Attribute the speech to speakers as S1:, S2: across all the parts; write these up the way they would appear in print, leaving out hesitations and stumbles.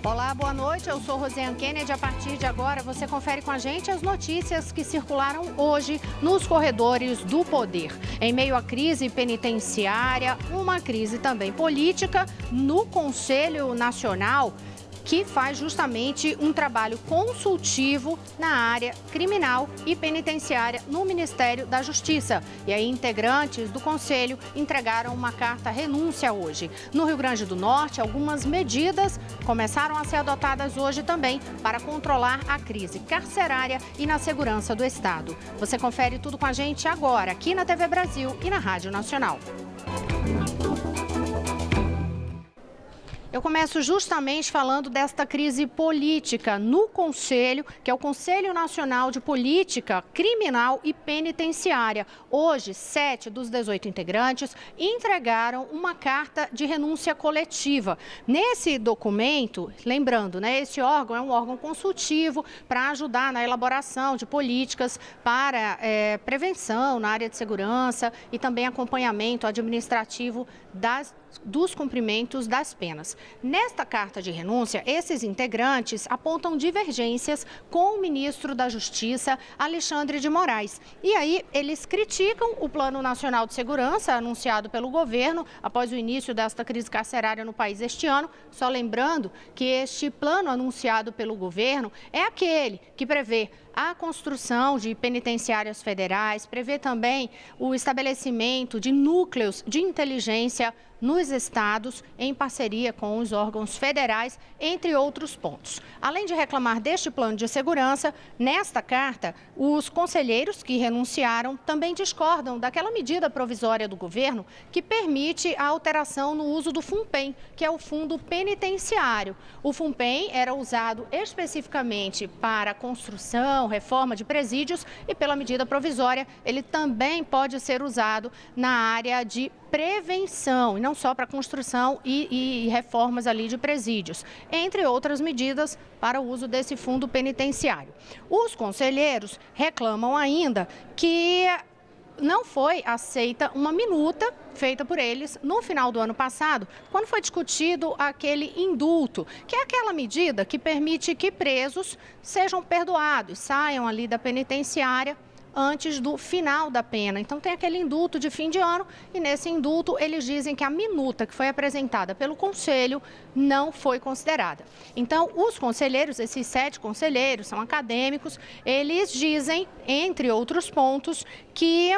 S1: Olá, boa noite. Eu sou Rosiane Kennedy. A partir de agora, você confere com a gente as notícias que circularam hoje nos corredores do poder. Em meio à crise penitenciária, uma crise também política no Conselho Nacional, que faz justamente um trabalho consultivo na área criminal e penitenciária no Ministério da Justiça. E aí, integrantes do Conselho entregaram uma carta renúncia hoje. No Rio Grande do Norte, algumas medidas começaram a ser adotadas hoje também para controlar a crise carcerária e na segurança do Estado. Você confere tudo com a gente agora, aqui na TV Brasil e na Rádio Nacional. Eu começo justamente falando desta crise política no Conselho, que é o Conselho Nacional de Política Criminal e Penitenciária. Hoje, 7 dos 18 integrantes entregaram uma carta de renúncia coletiva. Nesse documento, lembrando, esse órgão é um órgão consultivo para ajudar na elaboração de políticas para prevenção na área de segurança e também acompanhamento administrativo dos cumprimentos das penas. Nesta carta de renúncia, esses integrantes apontam divergências com o ministro da Justiça, Alexandre de Moraes. E aí, eles criticam o Plano Nacional de Segurança anunciado pelo governo após o início desta crise carcerária no país este ano. Só lembrando que este plano anunciado pelo governo é aquele que prevê a construção de penitenciárias federais, prevê também o estabelecimento de núcleos de inteligência nos estados, em parceria com os órgãos federais, entre outros pontos. Além de reclamar deste plano de segurança, nesta carta, os conselheiros que renunciaram também discordam daquela medida provisória do governo que permite a alteração no uso do FUNPEN, que é o Fundo Penitenciário. O FUNPEN era usado especificamente para construção, reforma de presídios e, pela medida provisória, ele também pode ser usado na área de prevenção, e não só para construção e reformas ali de presídios, entre outras medidas para o uso desse fundo penitenciário. Os conselheiros reclamam ainda que não foi aceita uma minuta feita por eles no final do ano passado, quando foi discutido aquele indulto, que é aquela medida que permite que presos sejam perdoados, saiam ali da penitenciária antes do final da pena. Então tem aquele indulto de fim de ano e nesse indulto eles dizem que a minuta que foi apresentada pelo Conselho não foi considerada. Então os conselheiros, esses 7 conselheiros, são acadêmicos, eles dizem, entre outros pontos, que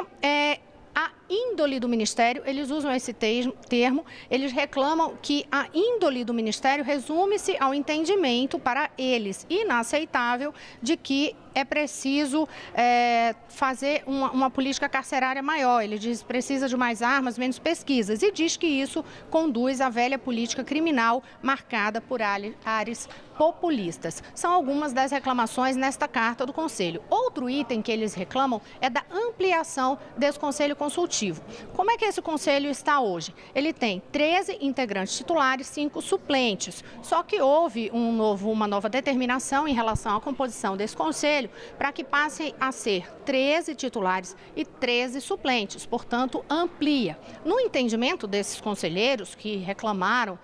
S1: a índole do Ministério, eles usam esse termo, eles reclamam que a índole do Ministério resume-se ao entendimento para eles inaceitável de que é preciso fazer uma política carcerária maior. Ele diz que precisa de mais armas, menos pesquisas e diz que isso conduz à velha política criminal marcada por áreas populistas. São algumas das reclamações nesta carta do Conselho. Outro item que eles reclamam é da ampliação desse Conselho Consultivo. Como é que esse Conselho está hoje? Ele tem 13 integrantes titulares, 5 suplentes. Só que houve uma nova determinação em relação à composição desse Conselho para que passem a ser 13 titulares e 13 suplentes, portanto, amplia. No entendimento desses conselheiros que reclamaram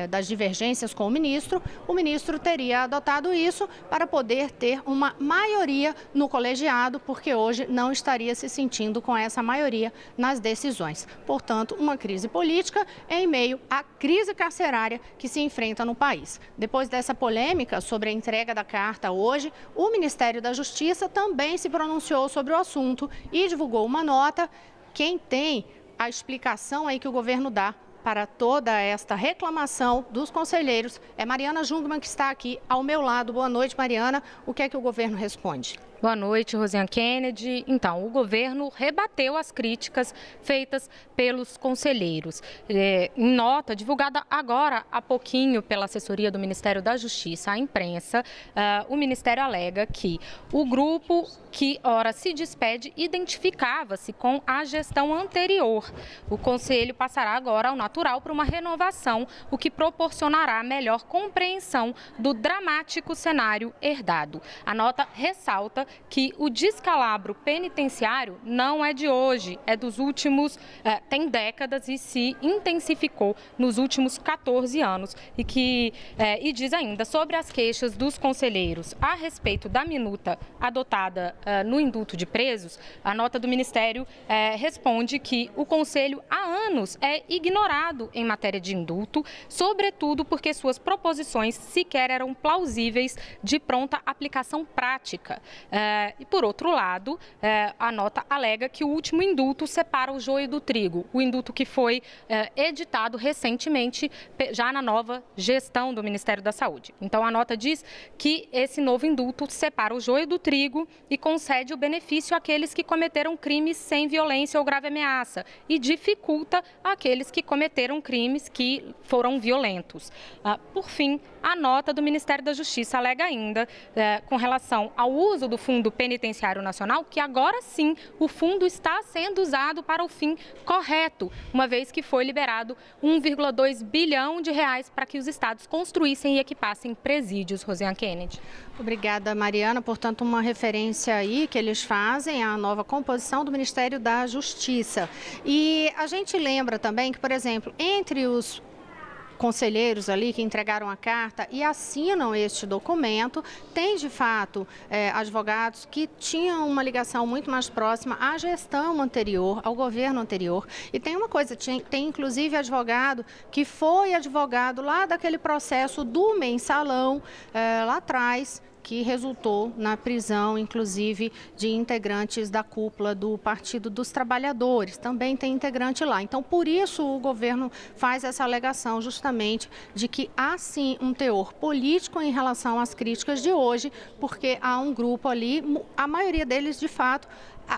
S1: das divergências com o ministro teria adotado isso para poder ter uma maioria no colegiado, porque hoje não estaria se sentindo com essa maioria nas decisões. Portanto, uma crise política em meio à crise carcerária que se enfrenta no país. Depois dessa polêmica sobre a entrega da carta hoje, o Ministério da Justiça também se pronunciou sobre o assunto e divulgou uma nota. Quem tem a explicação aí que o governo dá para toda esta reclamação dos conselheiros é Mariana Jungmann, que está aqui ao meu lado. Boa noite, Mariana. O que é que o governo responde?
S2: Boa noite, Rosiane Kennedy. Então, o governo rebateu as críticas feitas pelos conselheiros. Em nota divulgada agora há pouquinho pela assessoria do Ministério da Justiça à imprensa, o Ministério alega que o grupo que ora se despede identificava-se com a gestão anterior. O Conselho passará agora ao natural para uma renovação, o que proporcionará melhor compreensão do dramático cenário herdado. A nota ressalta ressalta que o descalabro penitenciário não é de hoje, é dos últimos, tem décadas e se intensificou nos últimos 14 anos. E diz ainda sobre as queixas dos conselheiros a respeito da minuta adotada no indulto de presos, a nota do Ministério responde que o Conselho há anos é ignorado em matéria de indulto, sobretudo porque suas proposições sequer eram plausíveis de pronta aplicação prática. E, por outro lado, a nota alega que o último indulto separa o joio do trigo, o indulto que foi editado recentemente, já na nova gestão do Ministério da Saúde. Então, a nota diz que esse novo indulto separa o joio do trigo e concede o benefício àqueles que cometeram crimes sem violência ou grave ameaça e dificulta aqueles que cometeram crimes que foram violentos. Por fim, a nota do Ministério da Justiça alega ainda, com relação ao uso do Fundo Penitenciário Nacional, que agora sim o fundo está sendo usado para o fim correto, uma vez que foi liberado 1,2 bilhão de reais para que os estados construíssem e equipassem presídios. Rosiane Kennedy.
S1: Obrigada, Mariana. Portanto, uma referência aí que eles fazem à nova composição do Ministério da Justiça. E a gente lembra também que, por exemplo, entre os conselheiros ali que entregaram a carta e assinam este documento, tem de fato advogados que tinham uma ligação muito mais próxima à gestão anterior, ao governo anterior. E tem uma coisa, tem inclusive advogado que foi advogado lá daquele processo do mensalão lá atrás, que resultou na prisão, inclusive, de integrantes da cúpula do Partido dos Trabalhadores. Também tem integrante lá. Então, por isso, o governo faz essa alegação justamente de que há, sim, um teor político em relação às críticas de hoje, porque há um grupo ali, a maioria deles, de fato,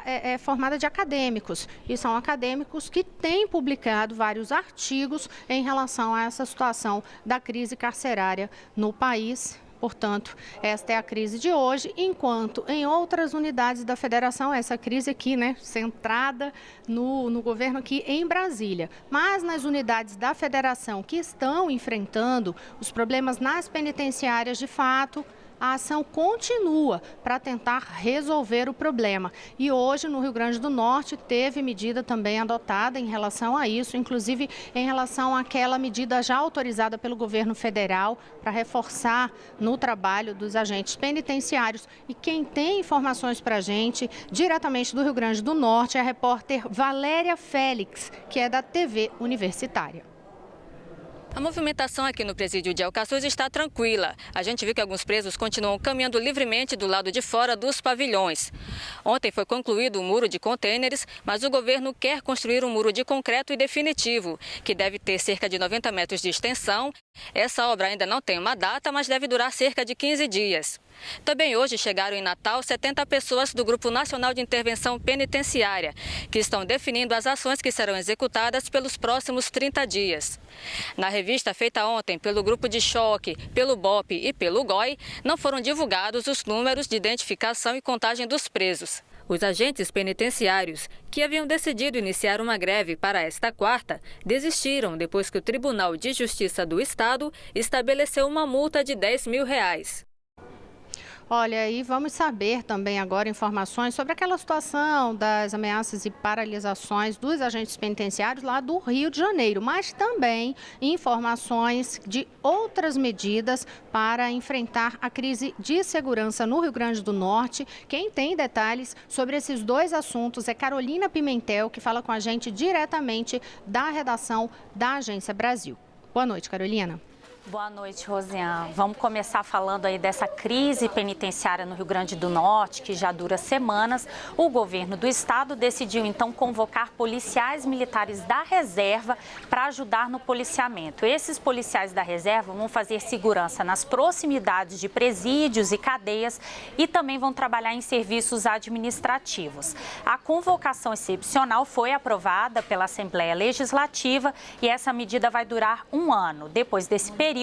S1: é formada de acadêmicos, e são acadêmicos que têm publicado vários artigos em relação a essa situação da crise carcerária no país. Portanto, esta é a crise de hoje, enquanto em outras unidades da federação, essa crise aqui, centrada no governo aqui em Brasília. Mas nas unidades da federação que estão enfrentando os problemas nas penitenciárias, de fato, a ação continua para tentar resolver o problema. E hoje, no Rio Grande do Norte, teve medida também adotada em relação a isso, inclusive em relação àquela medida já autorizada pelo governo federal para reforçar no trabalho dos agentes penitenciários. E quem tem informações para a gente, diretamente do Rio Grande do Norte, é a repórter Valéria Félix, que é da TV Universitária.
S3: A movimentação aqui no presídio de Alcaçuz está tranquila. A gente viu que alguns presos continuam caminhando livremente do lado de fora dos pavilhões. Ontem foi concluído o muro de contêineres, mas o governo quer construir um muro de concreto e definitivo, que deve ter cerca de 90 metros de extensão. Essa obra ainda não tem uma data, mas deve durar cerca de 15 dias. Também hoje chegaram em Natal 70 pessoas do Grupo Nacional de Intervenção Penitenciária, que estão definindo as ações que serão executadas pelos próximos 30 dias. Na revista feita ontem pelo Grupo de Choque, pelo BOP e pelo GOI, não foram divulgados os números de identificação e contagem dos presos. Os agentes penitenciários, que haviam decidido iniciar uma greve para esta quarta, desistiram depois que o Tribunal de Justiça do Estado estabeleceu uma multa de R$10 mil.
S1: Olha, e vamos saber também agora informações sobre aquela situação das ameaças e paralisações dos agentes penitenciários lá do Rio de Janeiro, mas também informações de outras medidas para enfrentar a crise de segurança no Rio Grande do Norte. Quem tem detalhes sobre esses dois assuntos é Carolina Pimentel, que fala com a gente diretamente da redação da Agência Brasil. Boa noite, Carolina.
S4: Boa noite, Rosiane. Vamos começar falando aí dessa crise penitenciária no Rio Grande do Norte, que já dura semanas. O governo do estado decidiu, então, convocar policiais militares da reserva para ajudar no policiamento. Esses policiais da reserva vão fazer segurança nas proximidades de presídios e cadeias e também vão trabalhar em serviços administrativos. A convocação excepcional foi aprovada pela Assembleia Legislativa e essa medida vai durar 1 ano. Depois desse período,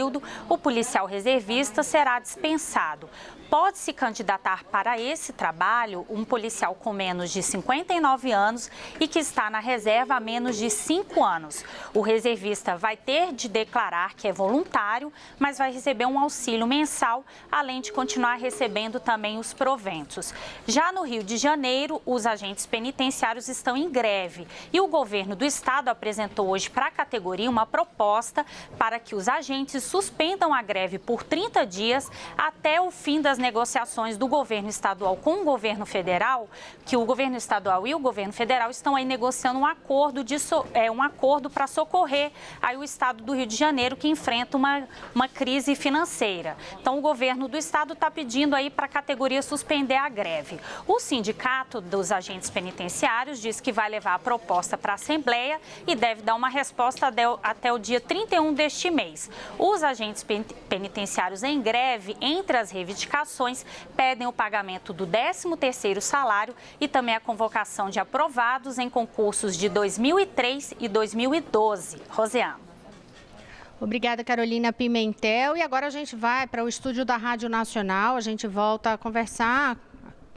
S4: o policial reservista será dispensado. pode se candidatar para esse trabalho um policial com menos de 59 anos e que está na reserva há menos de 5 anos. O reservista vai ter de declarar que é voluntário, mas vai receber um auxílio mensal, além de continuar recebendo também os proventos. Já no Rio de Janeiro, os agentes penitenciários estão em greve e o governo do estado apresentou hoje para a categoria uma proposta para que os agentes suspendam a greve por 30 dias até o fim das negociações do governo estadual com o governo federal, que o governo estadual e o governo federal estão aí negociando um acordo para socorrer aí o estado do Rio de Janeiro, que enfrenta uma crise financeira. Então, o governo do estado está pedindo aí para a categoria suspender a greve. O sindicato dos agentes penitenciários diz que vai levar a proposta para a Assembleia e deve dar uma resposta até o dia 31 deste mês. Os agentes penitenciários em greve, entre as reivindicações, pedem o pagamento do 13º salário e também a convocação de aprovados em concursos de 2003 e 2012. Rosiane.
S1: Obrigada, Carolina Pimentel. E agora a gente vai para o estúdio da Rádio Nacional. A gente volta a conversar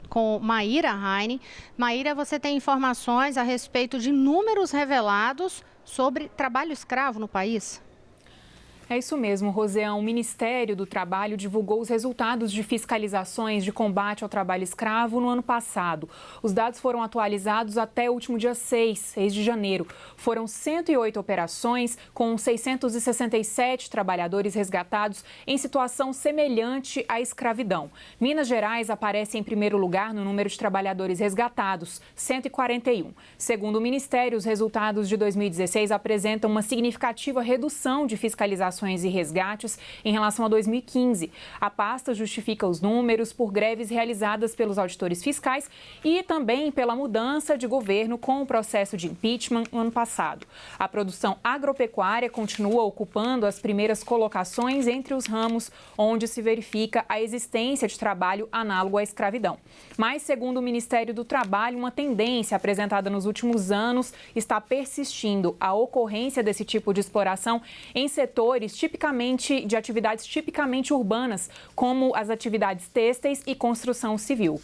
S1: com Maíra Heine. Maíra, você tem informações a respeito de números revelados sobre trabalho escravo no país?
S5: É isso mesmo, Rosiane. O Ministério do Trabalho divulgou os resultados de fiscalizações de combate ao trabalho escravo no ano passado. Os dados foram atualizados até o último dia 6 de janeiro. Foram 108 operações com 667 trabalhadores resgatados em situação semelhante à escravidão. Minas Gerais aparece em primeiro lugar no número de trabalhadores resgatados, 141. Segundo o Ministério, os resultados de 2016 apresentam uma significativa redução de fiscalizações e resgates em relação a 2015. A pasta justifica os números por greves realizadas pelos auditores fiscais e também pela mudança de governo com o processo de impeachment no ano passado. A produção agropecuária continua ocupando as primeiras colocações entre os ramos onde se verifica a existência de trabalho análogo à escravidão. Mas, segundo o Ministério do Trabalho, uma tendência apresentada nos últimos anos está persistindo: a ocorrência desse tipo de exploração em setores de atividades tipicamente urbanas, como as atividades têxteis e construção civil.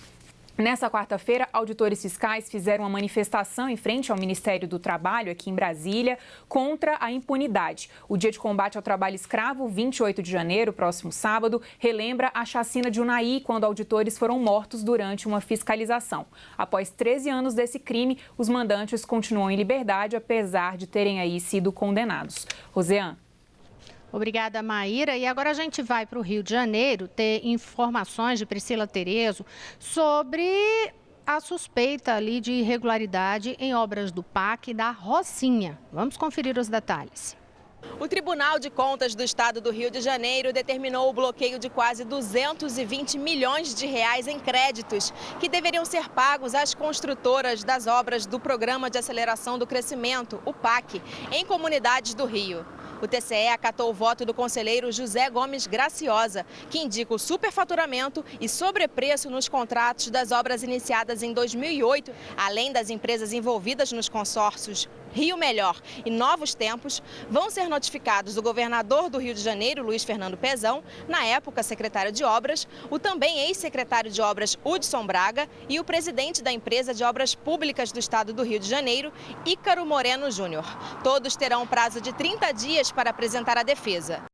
S5: Nessa quarta-feira, auditores fiscais fizeram uma manifestação em frente ao Ministério do Trabalho, aqui em Brasília, contra a impunidade. O Dia de Combate ao Trabalho Escravo, 28 de janeiro, próximo sábado, relembra a chacina de Unai, quando auditores foram mortos durante uma fiscalização. Após 13 anos desse crime, os mandantes continuam em liberdade, apesar de terem aí sido condenados. Rosiane.
S1: Obrigada, Maíra. E agora a gente vai para o Rio de Janeiro ter informações de Priscila Terezo sobre a suspeita ali de irregularidade em obras do PAC da Rocinha. Vamos conferir os detalhes.
S6: O Tribunal de Contas do Estado do Rio de Janeiro determinou o bloqueio de quase 220 milhões de reais em créditos que deveriam ser pagos às construtoras das obras do Programa de Aceleração do Crescimento, o PAC, em comunidades do Rio. O TCE acatou o voto do conselheiro José Gomes Graciosa, que indica o superfaturamento e sobrepreço nos contratos das obras iniciadas em 2008, além das empresas envolvidas nos consórcios Rio Melhor e Novos Tempos, vão ser notificados o governador do Rio de Janeiro, Luiz Fernando Pezão, na época secretário de Obras, o também ex-secretário de Obras, Hudson Braga, e o presidente da empresa de Obras Públicas do Estado do Rio de Janeiro, Ícaro Moreno Júnior. Todos terão um prazo de 30 dias para apresentar a defesa.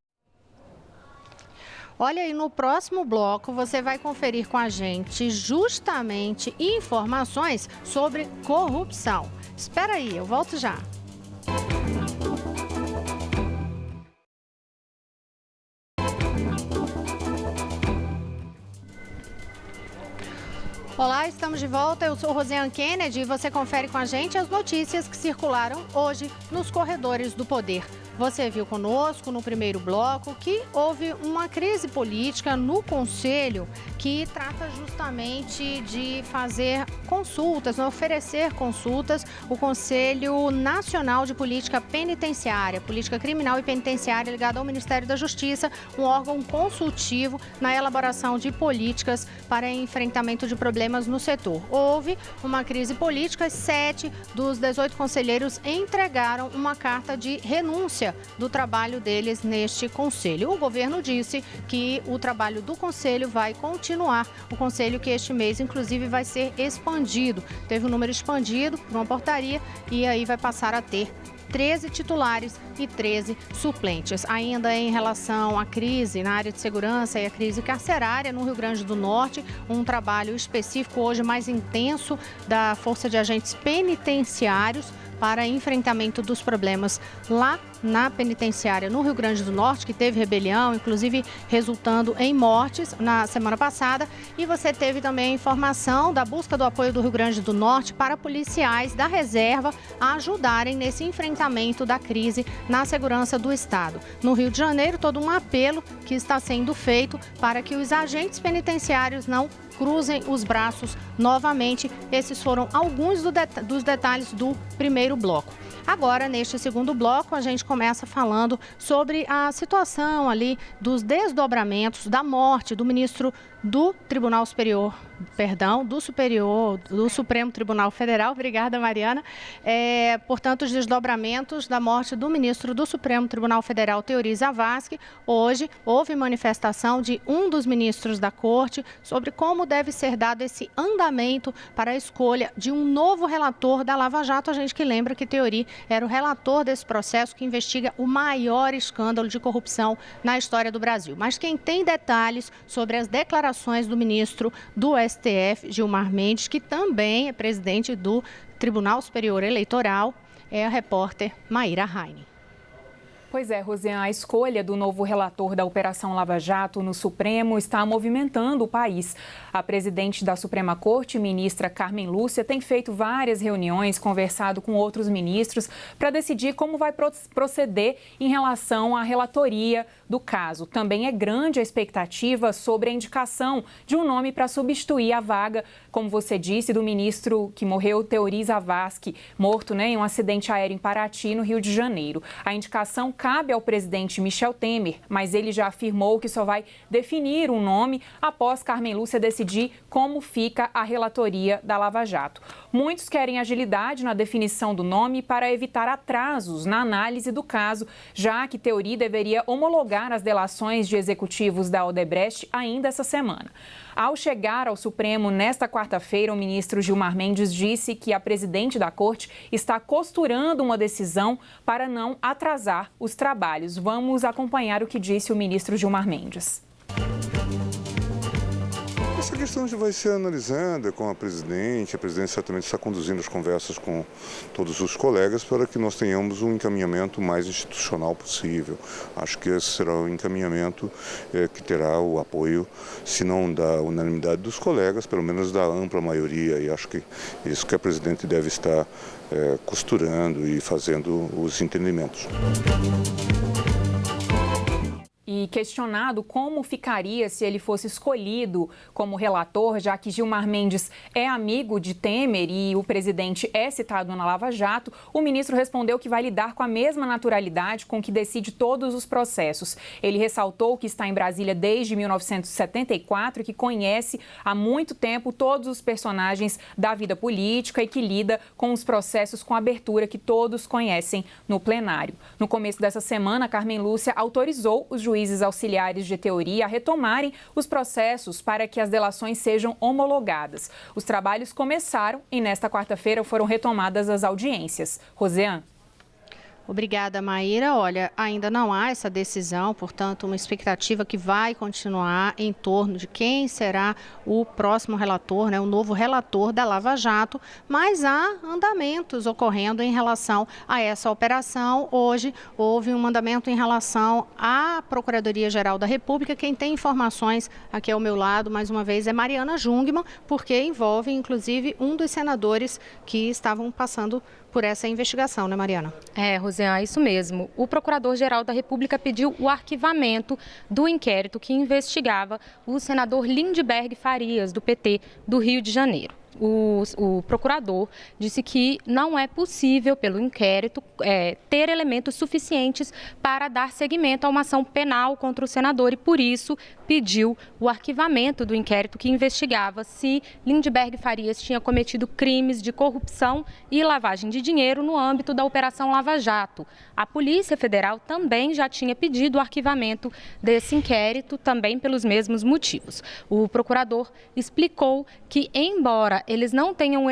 S1: Olha, e no próximo bloco você vai conferir com a gente justamente informações sobre corrupção. Espera aí, eu volto já. Olá, estamos de volta. Eu sou Rosiane Kennedy e você confere com a gente as notícias que circularam hoje nos corredores do poder. Você viu conosco no primeiro bloco que houve uma crise política no Conselho que trata justamente de fazer consultas, oferecer consultas, o Conselho Nacional de Política Penitenciária, Política Criminal e Penitenciária ligado ao Ministério da Justiça, um órgão consultivo na elaboração de políticas para enfrentamento de problemas no setor. Houve uma crise política, 7 dos 18 conselheiros entregaram uma carta de renúncia garantia do trabalho deles neste conselho. O governo disse que o trabalho do conselho vai continuar. O conselho que este mês, inclusive, vai ser expandido. Teve um número expandido por uma portaria e aí vai passar a ter 13 titulares e 13 suplentes. Ainda em relação à crise na área de segurança e a crise carcerária no Rio Grande do Norte, um trabalho específico hoje mais intenso da Força de Agentes Penitenciários para enfrentamento dos problemas lá na penitenciária no Rio Grande do Norte, que teve rebelião, inclusive resultando em mortes na semana passada. E você teve também a informação da busca do apoio do Rio Grande do Norte para policiais da reserva a ajudarem nesse enfrentamento da crise na segurança do Estado. No Rio de Janeiro, todo um apelo que está sendo feito para que os agentes penitenciários não cruzem os braços novamente. Esses foram alguns dos detalhes do primeiro bloco. Agora, neste segundo bloco, a gente começa falando sobre a situação ali dos desdobramentos da morte do ministro do Tribunal Superior, do Supremo Tribunal Federal. Obrigada, Mariana. Portanto, os desdobramentos da morte do ministro do Supremo Tribunal Federal, Teori Zavascki. Hoje, houve manifestação de um dos ministros da Corte sobre como deve ser dado esse andamento para a escolha de um novo relator da Lava Jato. A gente que lembra que Teori era o relator desse processo que investiga o maior escândalo de corrupção na história do Brasil. Mas quem tem detalhes sobre as declarações do ministro do STF, Gilmar Mendes, que também é presidente do Tribunal Superior Eleitoral, é a repórter Maíra Raine.
S5: Pois é, Rosiane, a escolha do novo relator da Operação Lava Jato no Supremo está movimentando o país. A presidente da Suprema Corte, ministra Carmen Lúcia, tem feito várias reuniões, conversado com outros ministros para decidir como vai proceder em relação à relatoria do caso. Também é grande a expectativa sobre a indicação de um nome para substituir a vaga, como você disse, do ministro que morreu, Teori Zavascki, morto em um acidente aéreo em Paraty, no Rio de Janeiro. A indicação cabe ao presidente Michel Temer, mas ele já afirmou que só vai definir um nome após Carmen Lúcia decidir como fica a relatoria da Lava Jato. Muitos querem agilidade na definição do nome para evitar atrasos na análise do caso, já que Teori deveria homologar as delações de executivos da Odebrecht ainda essa semana. Ao chegar ao Supremo nesta quarta-feira, o ministro Gilmar Mendes disse que a presidente da Corte está costurando uma decisão para não atrasar os trabalhos. Vamos acompanhar o que disse o ministro Gilmar Mendes.
S7: Essa questão já vai ser analisada com a presidente certamente está conduzindo as conversas com todos os colegas para que nós tenhamos um encaminhamento mais institucional possível. Acho que esse será o encaminhamento que terá o apoio, se não da unanimidade dos colegas, pelo menos da ampla maioria, e acho que isso que a presidente deve estar costurando e fazendo os entendimentos.
S5: E questionado como ficaria se ele fosse escolhido como relator, já que Gilmar Mendes é amigo de Temer e o presidente é citado na Lava Jato, o ministro respondeu que vai lidar com a mesma naturalidade com que decide todos os processos. Ele ressaltou que está em Brasília desde 1974 e que conhece há muito tempo todos os personagens da vida política e que lida com os processos com abertura que todos conhecem no plenário. No começo dessa semana, Carmen Lúcia autorizou os juízes auxiliares de Teori a retomarem os processos para que as delações sejam homologadas. Os trabalhos começaram e nesta quarta-feira foram retomadas as audiências. Rosiane.
S1: Obrigada, Maíra. Olha, ainda não há essa decisão, portanto, uma expectativa que vai continuar em torno de quem será o próximo relator, o novo relator da Lava Jato, mas há andamentos ocorrendo em relação a essa operação. Hoje houve um andamento em relação à Procuradoria-Geral da República. Quem tem informações aqui ao meu lado, mais uma vez, é Mariana Jungmann, porque envolve, inclusive, um dos senadores que estavam passando por essa investigação, né, Mariana?
S2: Rosiane, é isso mesmo. O Procurador-Geral da República pediu o arquivamento do inquérito que investigava o senador Lindbergh Farias, do PT do Rio de Janeiro. o procurador disse que não é possível, pelo inquérito, ter elementos suficientes para dar seguimento a uma ação penal contra o senador e, por isso, pediu o arquivamento do inquérito que investigava se Lindbergh Farias tinha cometido crimes de corrupção e lavagem de dinheiro no âmbito da Operação Lava Jato. A Polícia Federal também já tinha pedido o arquivamento desse inquérito, também pelos mesmos motivos. O procurador explicou que, embora eles não tenham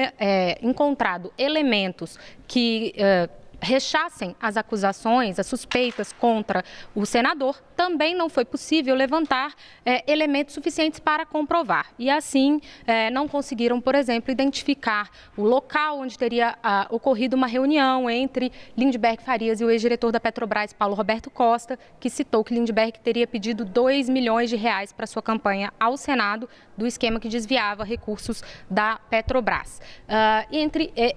S2: encontrado elementos que rechassem as acusações, as suspeitas contra o senador, também não foi possível levantar elementos suficientes para comprovar. E assim, não conseguiram, por exemplo, identificar o local onde teria ocorrido uma reunião entre Lindbergh Farias e o ex-diretor da Petrobras, Paulo Roberto Costa, que citou que Lindbergh teria pedido R$2 milhões para sua campanha ao Senado do esquema que desviava recursos da Petrobras.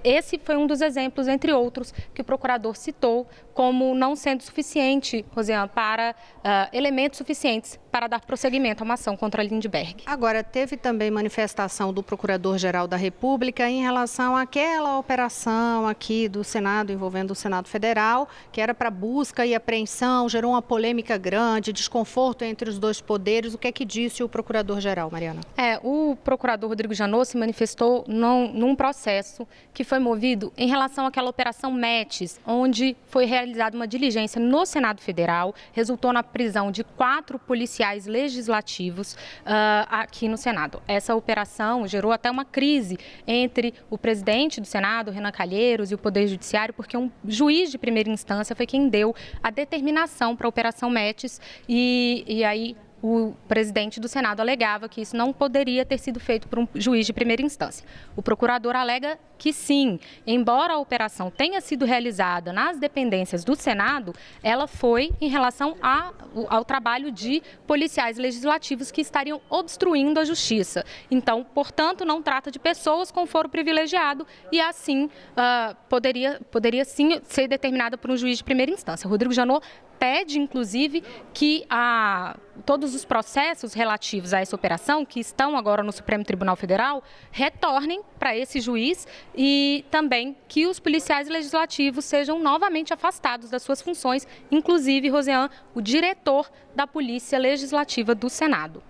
S2: Esse foi um dos exemplos, entre outros, que o procurador citou como não sendo suficiente, Rosiane, para elementos suficientes para dar prosseguimento a uma ação contra Lindbergh.
S1: Agora, teve também manifestação do Procurador-Geral da República em relação àquela operação aqui do Senado, envolvendo o Senado Federal, que era para busca e apreensão, gerou uma polêmica grande, desconforto entre os dois poderes. O que é que disse o Procurador-Geral, Mariana?
S2: O procurador Rodrigo Janot se manifestou num processo que foi movido em relação àquela operação METES, onde foi realizada uma diligência no Senado Federal, resultou na prisão de 4 policiais legislativos aqui no Senado. Essa operação gerou até uma crise entre o presidente do Senado, Renan Calheiros, e o Poder Judiciário, porque um juiz de primeira instância foi quem deu a determinação para a operação METES e aí o presidente do Senado alegava que isso não poderia ter sido feito por um juiz de primeira instância. O procurador alega que sim, embora a operação tenha sido realizada nas dependências do Senado, ela foi em relação ao trabalho de policiais legislativos que estariam obstruindo a justiça. Então, portanto, não trata de pessoas com foro privilegiado e assim poderia sim ser determinada por um juiz de primeira instância. Rodrigo Janot pede, inclusive, que todos os processos relativos a essa operação, que estão agora no Supremo Tribunal Federal, retornem para esse juiz e também que os policiais legislativos sejam novamente afastados das suas funções, inclusive, Rosiane, o diretor da Polícia Legislativa do Senado.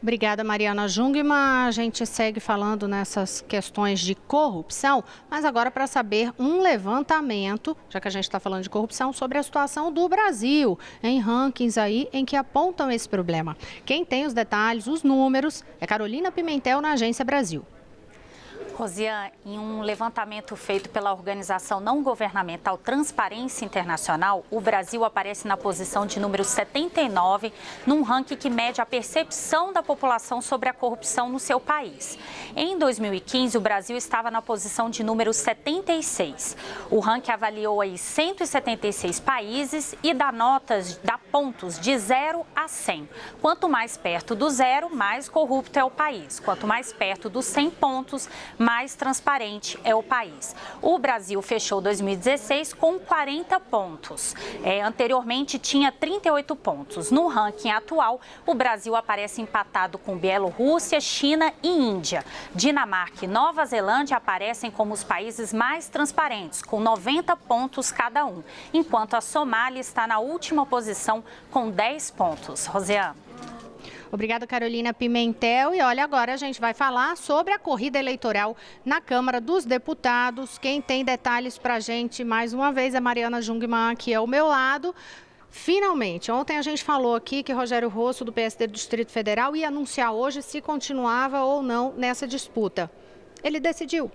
S1: Obrigada, Mariana Jungmann. A gente segue falando nessas questões de corrupção, mas agora para saber um levantamento, já que a gente está falando de corrupção, sobre a situação do Brasil, em rankings aí em que apontam esse problema. Quem tem os detalhes, os números, é Carolina Pimentel, na Agência Brasil.
S4: Rosiane, em um levantamento feito pela organização não governamental Transparência Internacional, o Brasil aparece na posição de número 79, num ranking que mede a percepção da população sobre a corrupção no seu país. Em 2015, o Brasil estava na posição de número 76. O ranking avaliou aí 176 países e dá pontos de 0 a 100. Quanto mais perto do 0, mais corrupto é o país. Quanto mais perto dos 100 pontos, mais transparente é o país. O Brasil fechou 2016 com 40 pontos. Anteriormente tinha 38 pontos. No ranking atual, o Brasil aparece empatado com Bielorrússia, China e Índia. Dinamarca e Nova Zelândia aparecem como os países mais transparentes, com 90 pontos cada um, enquanto a Somália está na última posição com 10 pontos. Rosiane.
S1: Obrigada, Carolina Pimentel. E olha, agora a gente vai falar sobre a corrida eleitoral na Câmara dos Deputados. Quem tem detalhes para a gente, mais uma vez, é Mariana Jungmann, aqui ao meu lado. Finalmente, ontem a gente falou aqui que Rogério Rosso, do PSD do Distrito Federal, ia anunciar hoje se continuava ou não nessa disputa. Ele decidiu.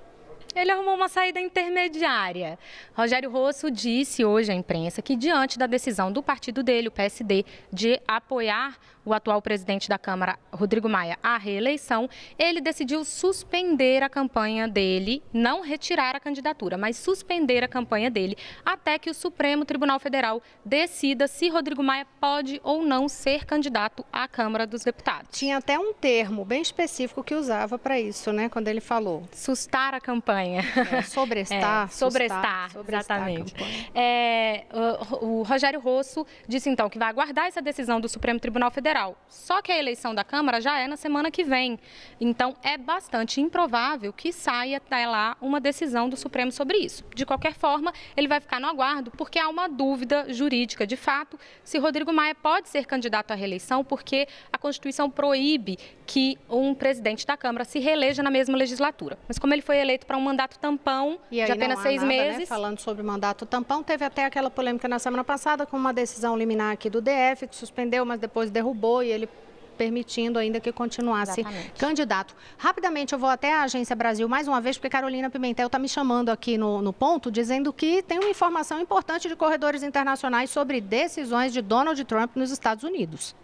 S2: Ele arrumou uma saída intermediária. Rogério Rosso disse hoje à imprensa que, diante da decisão do partido dele, o PSD, de apoiar o atual presidente da Câmara, Rodrigo Maia, à reeleição, ele decidiu suspender a campanha dele, não retirar a candidatura, mas suspender a campanha dele, até que o Supremo Tribunal Federal decida se Rodrigo Maia pode ou não ser candidato à Câmara dos Deputados.
S1: Tinha até um termo bem específico que usava para isso, né, quando ele falou.
S2: Sustar a campanha.
S1: Sobrestar.
S2: Exatamente. O Rogério Rosso disse, então, que vai aguardar essa decisão do Supremo Tribunal Federal Federal. Só que a eleição da Câmara já é na semana que vem. Então, é bastante improvável que saia até lá uma decisão do Supremo sobre isso. De qualquer forma, ele vai ficar no aguardo, porque há uma dúvida jurídica, de fato, se Rodrigo Maia pode ser candidato à reeleição, porque a Constituição proíbe que um presidente da Câmara se reeleja na mesma legislatura. Mas como ele foi eleito para um mandato tampão de apenas 6 meses...
S1: Né? Falando sobre mandato tampão, teve até aquela polêmica na semana passada com uma decisão liminar aqui do DF, que suspendeu, mas depois derrubou e ele permitindo ainda que continuasse candidato. Rapidamente, eu vou até a Agência Brasil mais uma vez, porque Carolina Pimentel está me chamando aqui no ponto, dizendo que tem uma informação importante de corredores internacionais sobre decisões de Donald Trump nos Estados Unidos.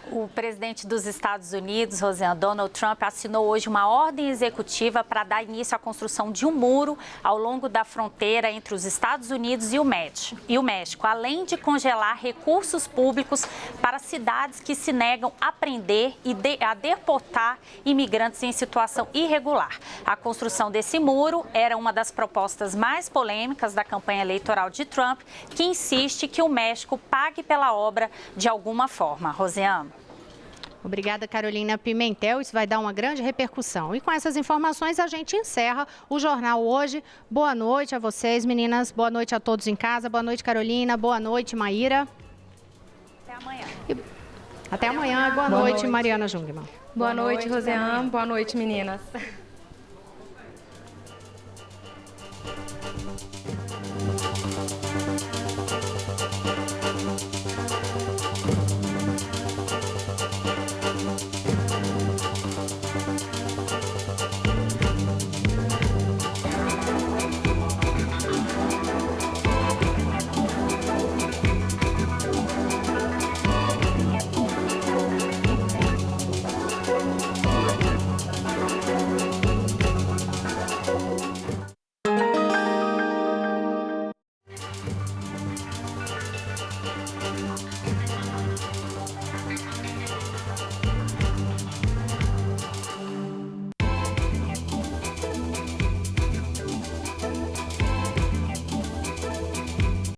S4: O presidente dos Estados Unidos, Rosiane, Donald Trump, assinou hoje uma ordem executiva para dar início à construção de um muro ao longo da fronteira entre os Estados Unidos e o México, além de congelar recursos públicos para cidades que se negam a prender e a deportar imigrantes em situação irregular. A construção desse muro era uma das propostas mais polêmicas da campanha eleitoral de Trump, que insiste que o México pague pela obra de alguma forma. Rosiane.
S1: Obrigada, Carolina Pimentel. Isso vai dar uma grande repercussão. E com essas informações, a gente encerra o Jornal hoje. Boa noite a vocês, meninas. Boa noite a todos em casa. Boa noite, Carolina. Boa noite, Maíra.
S4: Até amanhã.
S1: Até amanhã. Boa noite, Mariana Jungmann.
S2: Boa noite, Rosiane. Boa noite, meninas.